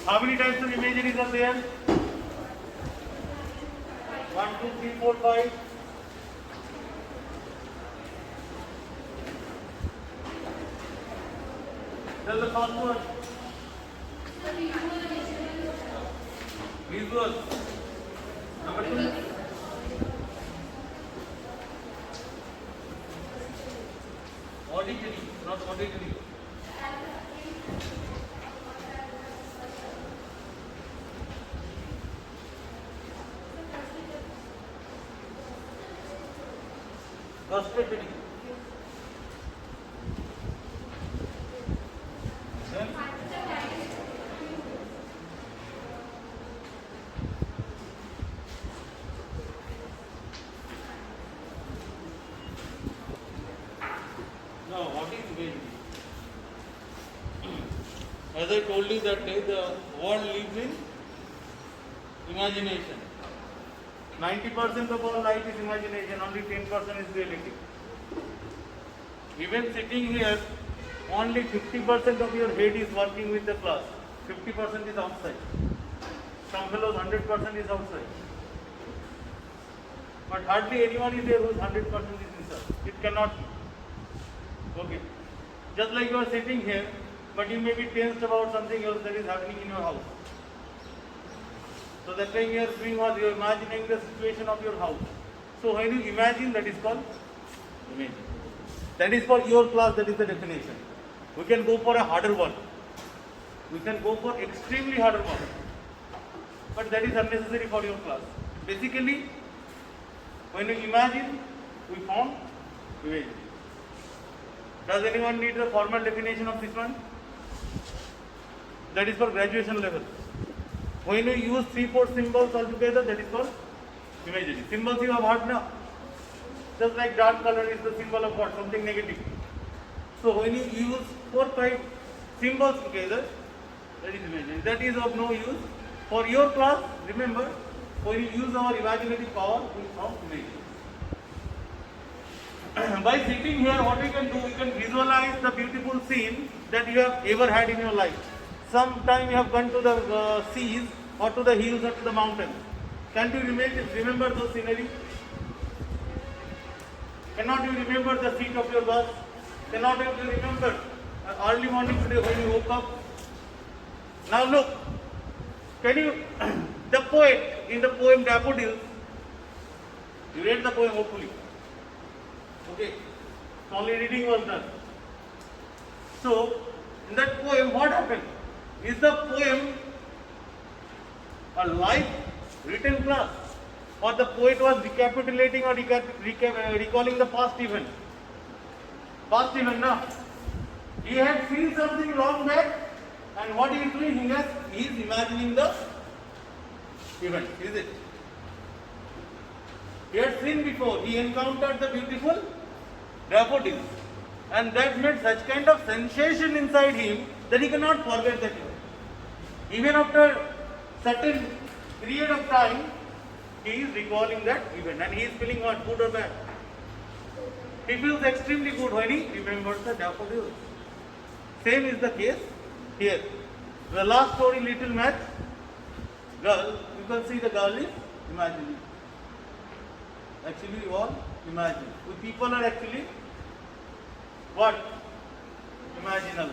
How many types of imageries are there? 1, 2, 3, 4, 5. That's the first one. Visual. Number 2. Auditory, not auditory. Gustatory. Then now what is imagery? As I told you that day, the world lives in imagination. 90% of all life is imagination, only 10% is reality. Even sitting here, only 50% of your head is working with the class, 50% is outside. Some fellows 100% is outside. But hardly anyone is there whose 100% is inside. It cannot be. Okay. Just like you are sitting here, but you may be tensed about something else that is happening in your house. So that time you are doing what? You are imagining the situation of your house. So when you imagine, that is called imagine. That is for your class, that is the definition. We can go for a harder one. We can go for extremely harder one. But that is unnecessary for your class. Basically, when you imagine, we form image. Does anyone need the formal definition of this one? That is for graduation level. When you use 3-4 symbols altogether, that is called imagery. Symbols you have heard now. Just like dark color is the symbol of what? Something negative. So when you use 4-5 symbols together, that is imagery. That is of no use. For your class, remember, when you use our imaginative power, we form imagery. By sitting here, what we can do, we can visualize the beautiful scene that you have ever had in your life. Sometime you have gone to the seas or to the hills or to the mountains. Can't you remember those scenery? Cannot you remember the seat of your bus? Cannot you remember early morning today when you woke up? Now look, can you, the poet in the poem Daffodils, you read the poem hopefully. Okay, only reading was done. So, in that poem, what happened? Is the poem a live written class, or the poet was recapitulating or recalling the past event? Past event, now. He had seen something long back, and what he is doing? He is imagining the event, is it? He had seen before, he encountered the beautiful daffodils, and that made such kind of sensation inside him that he cannot forget that event. Even after certain period of time, he is recalling that event, and he is feeling what, good or bad? He feels extremely good when he remembers the daffodils. Same is the case here. The last story, Little Match Girl, you can see the girl is imagining. Actually, you all imagine. We people are actually what? Imaginal.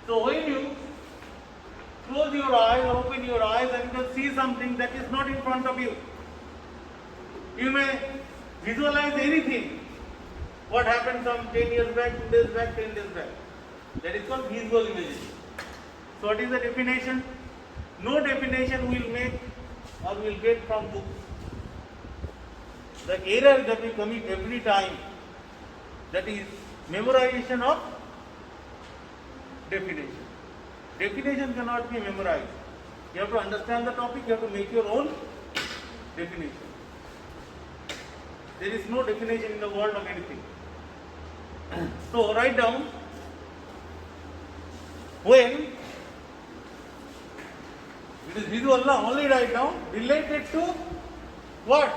So when you close your eyes or open your eyes and you can see something that is not in front of you, you may visualize anything. What happened some 10 years back, 2 days back, 10 days back. That is called visual imagery. So what is the definition? No definition we will make or we will get from books. The error that we commit every time, that is memorization of definition. Definition cannot be memorized. You have to understand the topic, you have to make your own definition. There is no definition in the world of anything. So write down, when it is visual now, only write down, related to what?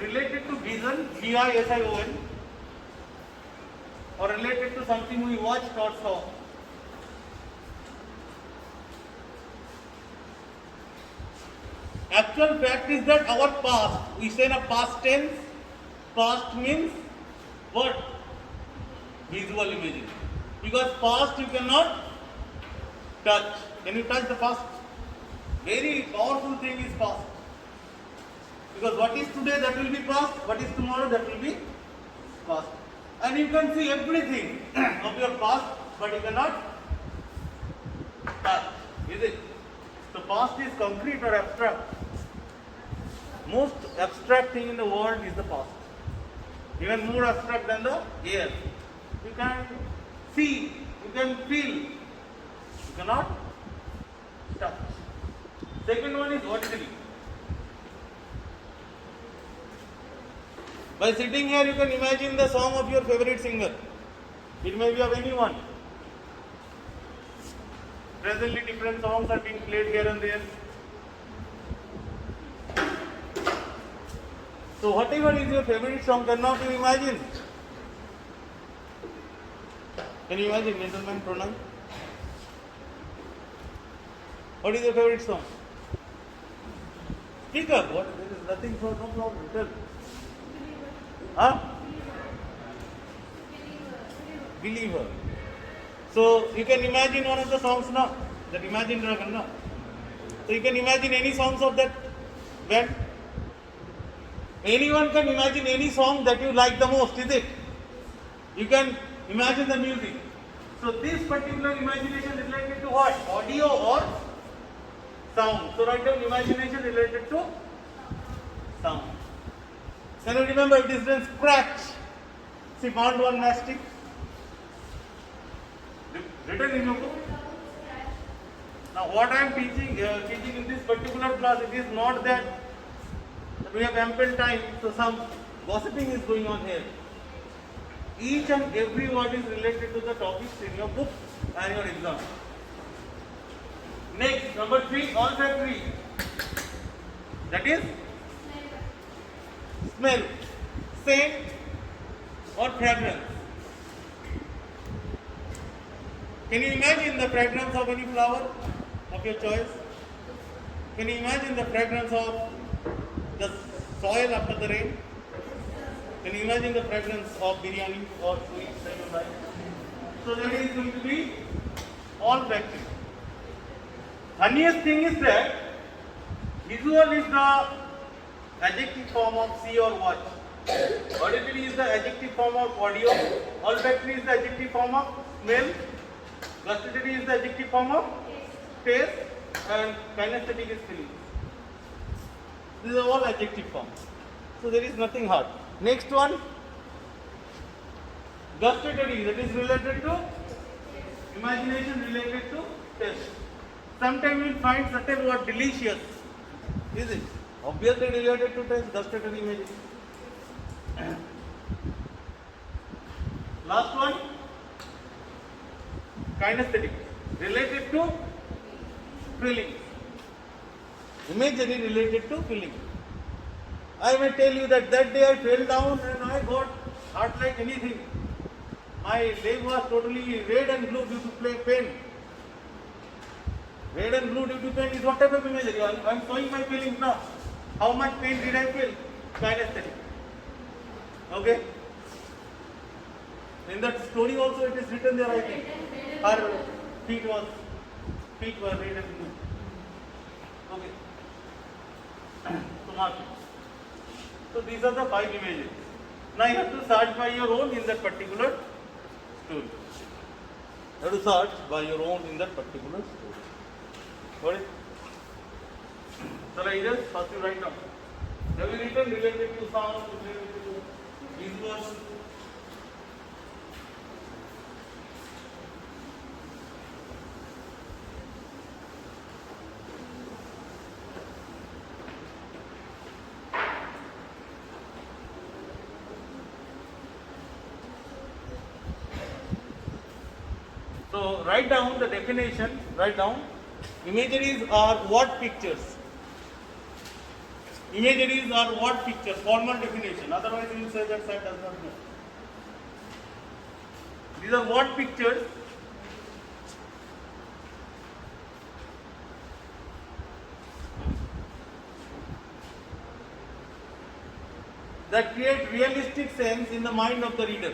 Related to vision, V-I-S-I-O-N, or related to something we watched or saw. Actual fact is that our past, we say in a past tense, past means what? Visual imagery. Because past you cannot touch. Can you touch the past? Very powerful thing is past. Because what is today, that will be past. What is tomorrow, that will be past. And you can see everything of your past, but you cannot touch. Is it? So past is concrete or abstract. Most abstract thing in the world is the past. Even more abstract than the air. You can see, you can feel, you cannot touch. Second one is auditory. By sitting here, you can imagine the song of your favorite singer. It may be of anyone. Presently, different songs are being played here and there. So, whatever is your favorite song, cannot you imagine? Can you imagine, gentlemen, Pranay? What is your favorite song? Speak up. What? There is nothing for no problem. Tell. Huh? Believer. So you can imagine one of the songs now. That Imagine Dragon now. So you can imagine any songs of that band. Anyone can imagine any song that you like the most, is it? You can imagine the music. So this particular imagination is related to what? Audio or sound. So write down imagination related to sound. Can you remember it is then scratch? See, found one mastic. Written in your book. Now what I am teaching in this particular class, it is not that we have ample time, so some gossiping is going on here. Each and every word is related to the topics in your book and your exam. Next, number 3, olfactory. That is smell, scent or fragrance. Can you imagine the fragrance of any flower of your choice? Can you imagine the fragrance of the soil after the rain? Can you imagine the fragrance of biryani or sweets that you like? So that is going to be olfactory. Funniest thing is that visual is the adjective form of see or watch. Auditory is the adjective form of audio. Olfactory is the adjective form of smell. Gustatory is the adjective form of taste. And kinesthetic is feeling. These are all adjective forms. So there is nothing hard. Next one, gustatory, that is related to imagination, related to taste. Sometimes you will find certain word delicious. Is it? Obviously related to taste, gustatory imagery. Last one, kinesthetic, related to feeling. Imagery related to feeling. I may tell you that day I fell down and I got hurt like anything. My leg was totally red and blue due to pain. Red and blue due to pain is what type of imagery? I am showing my feelings now. How much pain did I feel? Kinesthetic. Okay? In that story also it is written there, I think. Her feet were red and blue. Okay. So mark it. So these are the 5 images. Now you have to search by your own in that particular story. You have to search by your own in that particular story. Got it? Shall I just first you write down? Have you written related to sound, related to visual? So write down the definition, write down. Imageries are what pictures? Imageries are what pictures? Formal definition. Otherwise you will say that site does not know. These are what pictures? That create realistic sense in the mind of the reader.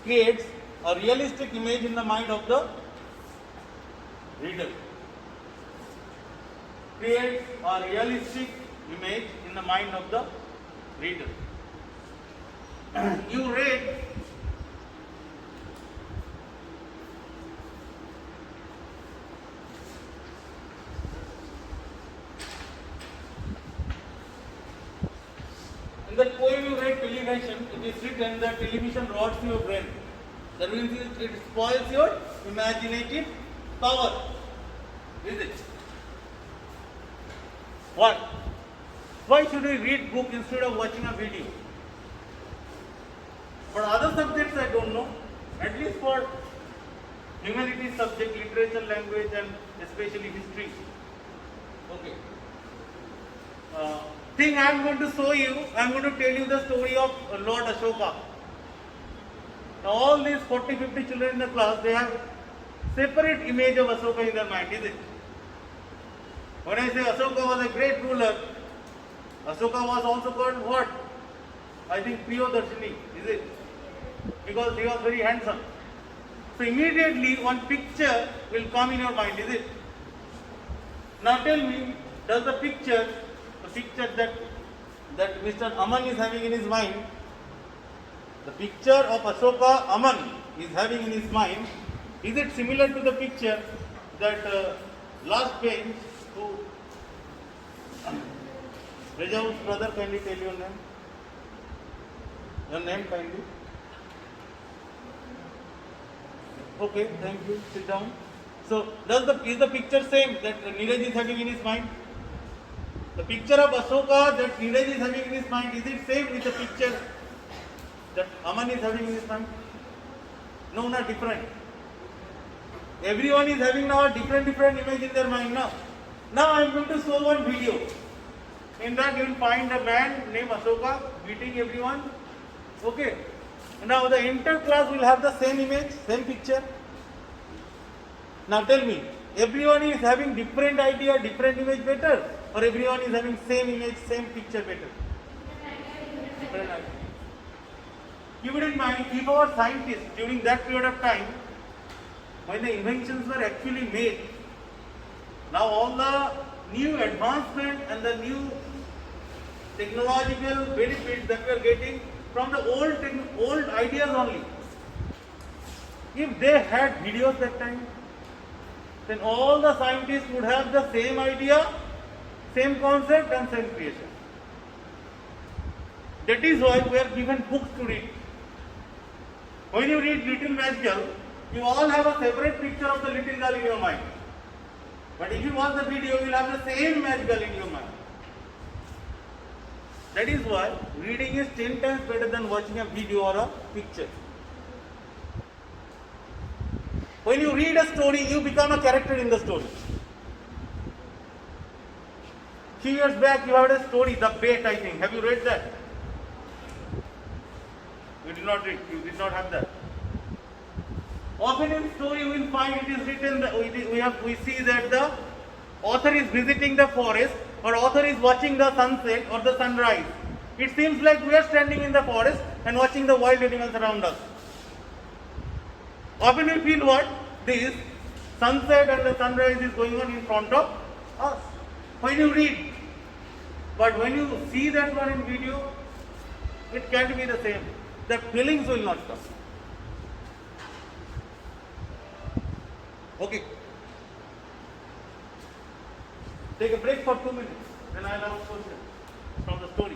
Creates a realistic image in the mind of the reader. Creates a realistic image in the mind of the reader. You read in that poem you read television, it is written that television rots your brain. That means it spoils your imaginative power. Is it? Why? Why should we read book instead of watching a video? For other subjects I don't know. At least for humanities subject, literature, language and especially history. Okay. Thing I am going to show you, I am going to tell you the story of Lord Ashoka. Now all these 40-50 children in the class, they have separate image of Ashoka in their mind, is it? When I say Ashoka was a great ruler, Ashoka was also called what? I think Priyadarshini, is it? Because he was very handsome. So immediately one picture will come in your mind, is it? Now tell me, does the picture that Mr. Aman is having in his mind, the picture of Ashoka Aman is having in his mind, is it similar to the picture that last page who Raja's brother, kindly tell your name? Your name kindly. Okay, thank you. Sit down. So, is the picture same that Neeraj is having in his mind? The picture of Ashoka that Neeraj is having in his mind, is it same with the picture that Aman is having in his mind? No, not different. Everyone is having now a different image in their mind now. Now I am going to show one video. In that you will find a man named Ashoka beating everyone. Okay. Now the entire class will have the same image, same picture. Now tell me, everyone is having different idea, different image better, or everyone is having same image, same picture better? Different idea. Keep it in mind, if our scientists during that period of time, when the inventions were actually made, now all the new advancement and the new technological benefits that we are getting from the old ideas only. If they had videos that time, then all the scientists would have the same idea, same concept and same creation. That is why we are given books to read. When you read Little Match Girl, you all have a separate picture of the little girl in your mind. But if you watch the video, you will have the same match girl in your mind. That is why reading is 10 times better than watching a video or a picture. When you read a story, you become a character in the story. Few years back, you had a story, The Bait, I think. Have you read that? You did not read. You did not have that. Often in story, you will find it is written that we see that the author is visiting the forest, or author is watching the sunset or the sunrise. It seems like we are standing in the forest and watching the wild animals around us. Often we feel what? This sunset and the sunrise is going on in front of us. When you read, but when you see that one in video, it can't be the same. The feelings will not come. Okay. Take a break for 2 minutes. Then I'll ask questions from the story.